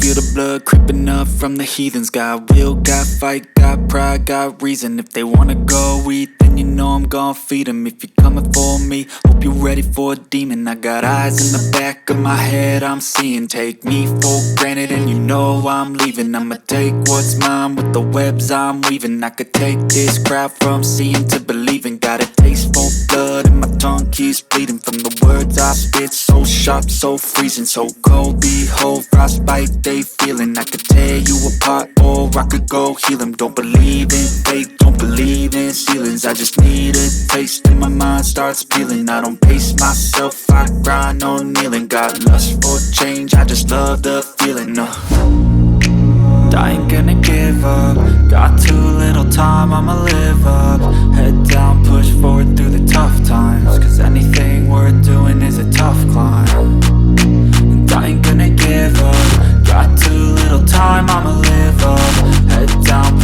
feel the blood creeping up from the heathens. Got will, got fight, got pride, got reason. If they wanna go eat, then you know I'm gon' feed them. If you're coming for me, hope you're ready for a demon. I got eyes in the back of my head, I'm seeing. Take me for granted and you know I'm leaving. I'ma take what's mine with the webs I'm weaving. I could take this crowd from seeing to believing. Got a taste for blood and my tongue keeps bleeding from the words I spit. So sharp, so freezing, so cold. Behold, frostbite they feeling. I could tear you apart or I could go heal them. Don't believe in fate, don't believe in ceilings. I just need a taste and my mind starts peeling. I don't pace myself, I grind on kneeling. Got lust for change, I just love the feeling. I ain't gonna give up. Got too little time, I'ma live up. Head down, push forward through the tough times. Cause anything worth doing is a tough climb. And I ain't gonna give up. Got too little time, I'ma live up. Head down,